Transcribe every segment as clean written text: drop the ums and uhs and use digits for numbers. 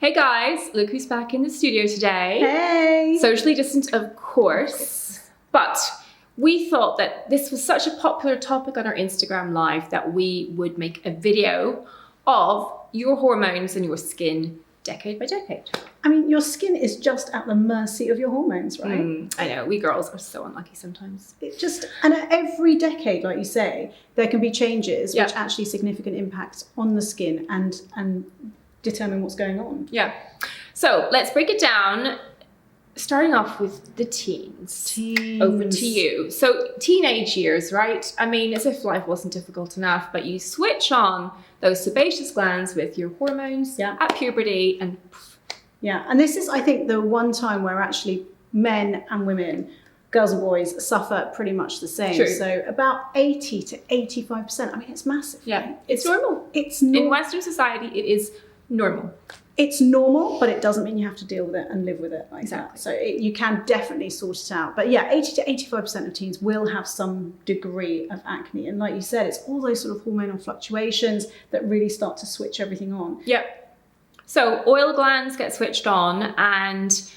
Hey guys, look who's back in the studio today. Hey! Socially distant, of course, but we thought that this was such a popular topic on our Instagram Live that we would make a video of your hormones and your skin decade by decade. I mean, your skin is just at the mercy of your hormones, right? I know, we girls are so unlucky sometimes. And at every decade, like you say, there can be changes which actually significant impact on the skin and determine what's going on. Yeah. So let's break it down, starting off with the teens. Over to you. So teenage years, right? I mean, as if life wasn't difficult enough, but you switch on those sebaceous glands with your hormones at puberty and yeah, and this is, I think, the one time where actually men and women, girls and boys, suffer pretty much the same. True. So about 80 to 85%. I mean, it's massive. Yeah, right? it's normal. In Western society, it is normal. It's normal, but it doesn't mean you have to deal with it and live with it like that. Exactly. So you can definitely sort it out. But yeah, 80 to 85% of teens will have some degree of acne. And like you said, it's all those sort of hormonal fluctuations that really start to switch everything on. Yep. So oil glands get switched on, and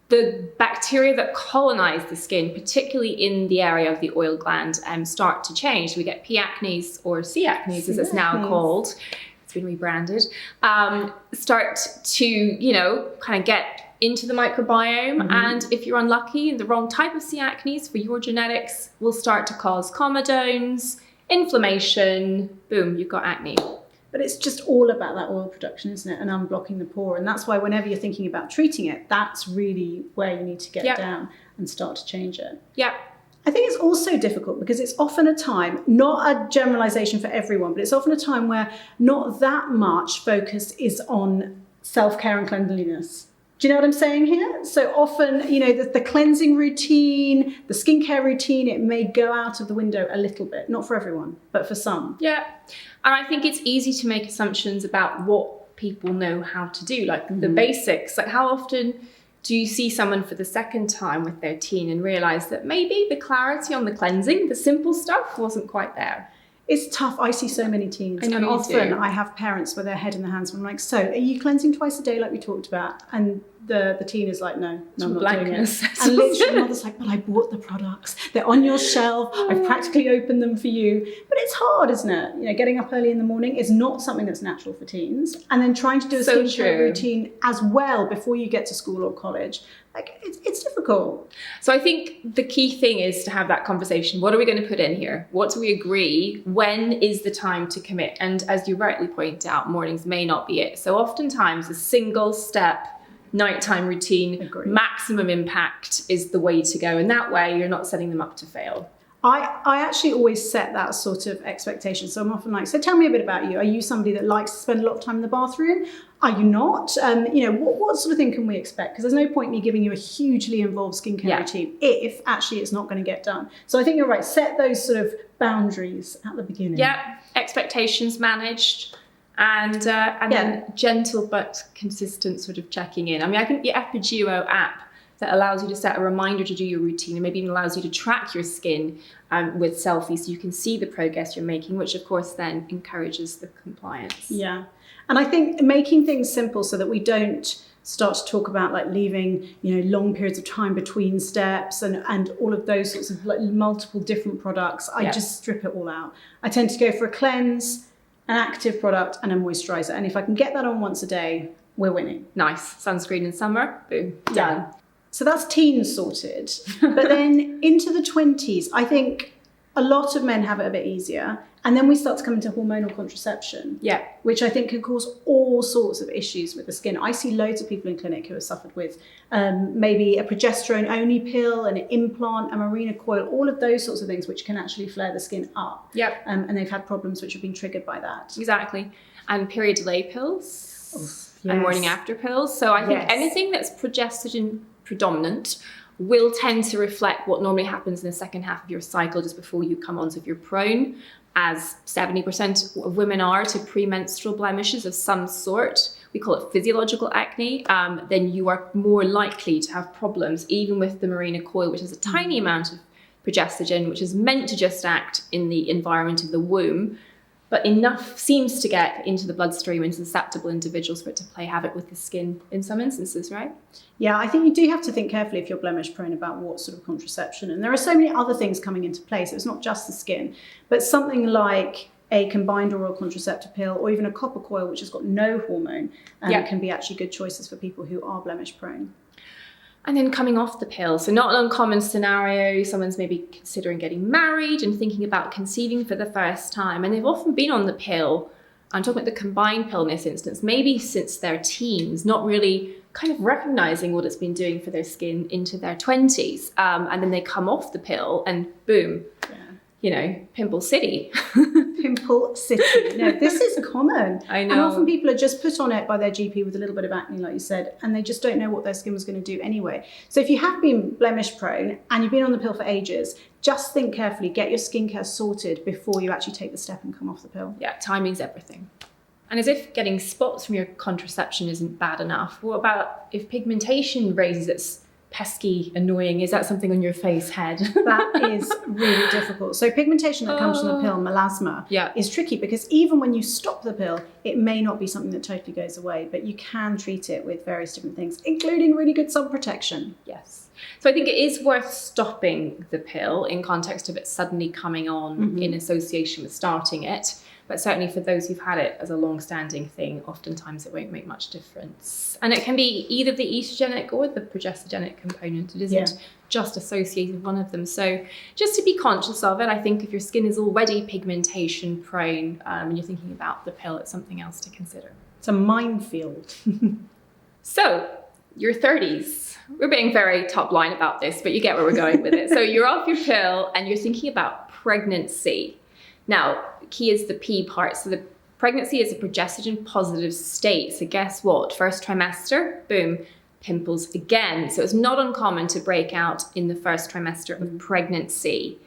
the bacteria that colonize the skin, particularly in the area of the oil gland, start to change. We get P. acnes, or C. acnes as it's now called. It's been rebranded. Start to, kind of get into the microbiome. And if you're unlucky, the wrong type of C. acnes for your genetics will start to cause comedones, inflammation. Boom, you've got acne. But it's just all about that oil production, isn't it? And unblocking the pore. And that's why whenever you're thinking about treating it, that's really where you need to get down and start to change it. Yeah. I think it's also difficult because it's often a time, not a generalization for everyone, but it's often a time where not that much focus is on self-care and cleanliness. Do you know what I'm saying here? So often, the cleansing routine, the skincare routine, it may go out of the window a little bit. Not for everyone, but for some. Yeah. And I think it's easy to make assumptions about what people know how to do, like the basics. Like, how often do you see someone for the second time with their teen and realize that maybe the clarity on the cleansing, the simple stuff, wasn't quite there? It's tough. I see so many teens. And often I have parents with their head in their hands. I'm like, so are you cleansing twice a day like we talked about? And the teen is like, no, I'm not doing it. And literally the mother's like, but I bought the products. They're on your shelf. I've practically opened them for you. But it's hard, isn't it? Getting up early in the morning is not something that's natural for teens. And then trying to do a skincare routine as well before you get to school or college. Like, it's difficult. So I think the key thing is to have that conversation. What are we going to put in here? What do we agree? When is the time to commit? And as you rightly point out, mornings may not be it. So oftentimes a single step nighttime routine, maximum impact is the way to go. And that way you're not setting them up to fail. I actually always set that sort of expectation. So I'm often like, so tell me a bit about you. Are you somebody that likes to spend a lot of time in the bathroom? Are you not? What sort of thing can we expect? Because there's no point me giving you a hugely involved skincare routine if actually it's not going to get done. So I think you're right. Set those sort of boundaries at the beginning. Yeah, expectations managed. And then gentle but consistent sort of checking in. I mean, I think the Epiduo app that allows you to set a reminder to do your routine and maybe even allows you to track your skin with selfies so you can see the progress you're making, which of course then encourages the compliance. Yeah. And I think making things simple so that we don't start to talk about like leaving, long periods of time between steps and all of those sorts of like multiple different products. I just strip it all out. I tend to go for a cleanse, an active product and a moisturizer. And if I can get that on once a day, we're winning. Nice. Sunscreen in summer, boom, done. Yeah. So that's teens sorted. But then into the 20s, I think a lot of men have it a bit easier. And then we start to come into hormonal contraception, which I think can cause all sorts of issues with the skin. I see loads of people in clinic who have suffered with maybe a progesterone-only pill, an implant, a Mirena coil, all of those sorts of things which can actually flare the skin up. And they've had problems which have been triggered by that. Exactly. And period delay pills and morning after pills. So I think anything that's progesterone predominant will tend to reflect what normally happens in the second half of your cycle just before you come on. So if you're prone, as 70% of women are, to premenstrual blemishes of some sort, we call it physiological acne, then you are more likely to have problems, even with the Mirena coil, which has a tiny amount of progestogen, which is meant to just act in the environment of the womb. but enough seems to get into the bloodstream into susceptible individuals for it to play havoc with the skin in some instances, right? Yeah, I think you do have to think carefully if you're blemish prone about what sort of contraception. And there are so many other things coming into play. So it's not just the skin, but something like a combined oral contraceptive pill or even a copper coil, which has got no hormone, can be actually good choices for people who are blemish prone. And then coming off the pill. So not an uncommon scenario. Someone's maybe considering getting married and thinking about conceiving for the first time. And they've often been on the pill. I'm talking about the combined pill in this instance, maybe since their teens, not really kind of recognizing what it's been doing for their skin into their 20s. And then they come off the pill and boom, pimple city. Pimple city. No, this is common. I know. And often people are just put on it by their GP with a little bit of acne, like you said, and they just don't know what their skin was going to do anyway. So if you have been blemish prone and you've been on the pill for ages, just think carefully, get your skincare sorted before you actually take the step and come off the pill. Yeah, timing's everything. And as if getting spots from your contraception isn't bad enough, what about if pigmentation raises its pesky, annoying, is that something on your face, head? That is really difficult. So pigmentation that comes from the pill, melasma, is tricky because even when you stop the pill, it may not be something that totally goes away, but you can treat it with various different things, including really good sun protection. Yes. So I think it is worth stopping the pill in context of it suddenly coming on in association with starting it. But certainly for those who've had it as a long-standing thing, oftentimes it won't make much difference. And it can be either the estrogenic or the progestogenic component. It isn't just associated with one of them. So just to be conscious of it, I think if your skin is already pigmentation prone and you're thinking about the pill, it's something else to consider. It's a minefield. So your 30s. We're being very top line about this, but you get where we're going with it. So you're off your pill and you're thinking about pregnancy. Now, key is the P part. So the pregnancy is a progestogen positive state. So guess what? First trimester, boom, pimples again. So it's not uncommon to break out in the first trimester of pregnancy.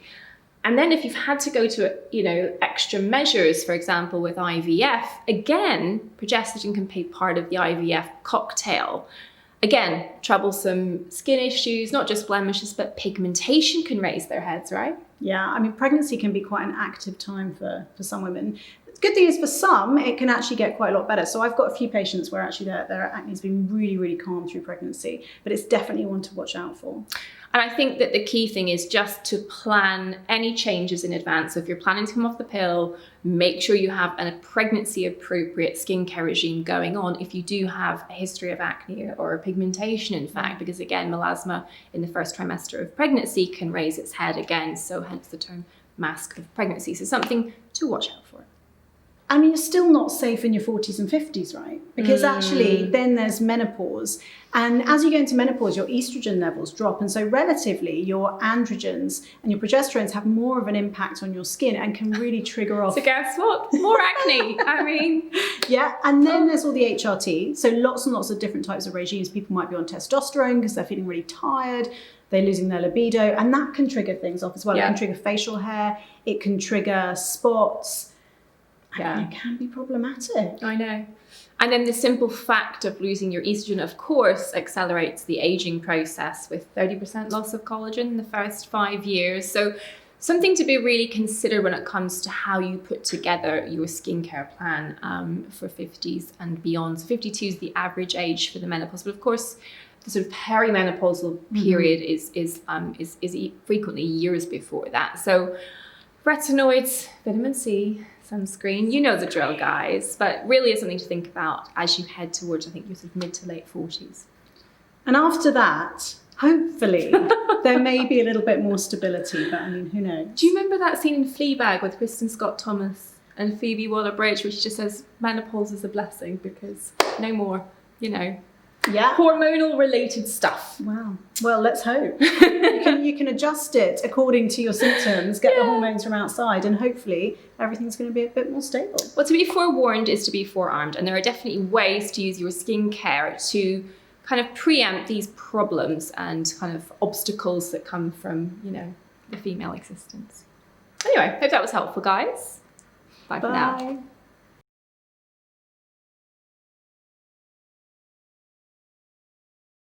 And then if you've had to go to, extra measures, for example, with IVF, again, progestogen can be part of the IVF cocktail. Again, troublesome skin issues, not just blemishes, but pigmentation can raise their heads, right? Yeah, I mean, pregnancy can be quite an active time for some women. The good thing is for some, it can actually get quite a lot better. So I've got a few patients where actually their acne has been really, really calm through pregnancy, but it's definitely one to watch out for. And I think that the key thing is just to plan any changes in advance. So if you're planning to come off the pill, make sure you have a pregnancy appropriate skincare regime going on if you do have a history of acne or pigmentation, in fact, because again, melasma in the first trimester of pregnancy can raise its head again. So hence the term mask of pregnancy. So something to watch out for. I mean, you're still not safe in your 40s and 50s, right? Because actually then there's menopause. And as you go into menopause, your estrogen levels drop. And so relatively, your androgens and your progesterones have more of an impact on your skin and can really trigger off. So guess what? More acne. I mean. Yeah. And then there's all the HRT. So lots and lots of different types of regimes. People might be on testosterone because they're feeling really tired. They're losing their libido. And that can trigger things off as well. Yeah. It can trigger facial hair. It can trigger spots. And it can be problematic. I know. And then the simple fact of losing your estrogen, of course, accelerates the aging process with 30% loss of collagen in the first 5 years. So something to be really considered when it comes to how you put together your skincare plan for 50s and beyond. So 52 is the average age for the menopause. But of course, the sort of perimenopausal period is frequently years before that. So retinoids, vitamin C, sunscreen, you know the drill, guys, but really is something to think about as you head towards, I think, your sort of mid to late 40s. And after that, hopefully, there may be a little bit more stability, but I mean, who knows? Do you remember that scene in Fleabag with Kristen Scott Thomas and Phoebe Waller-Bridge, where she just says, menopause is a blessing because no more, hormonal related stuff. Wow. Well, let's hope. You can adjust it according to your symptoms, get the hormones from outside, and hopefully everything's going to be a bit more stable. Well, to be forewarned is to be forearmed, and there are definitely ways to use your skincare to kind of preempt these problems and kind of obstacles that come from, the female existence. Anyway, hope that was helpful, guys. Bye for now.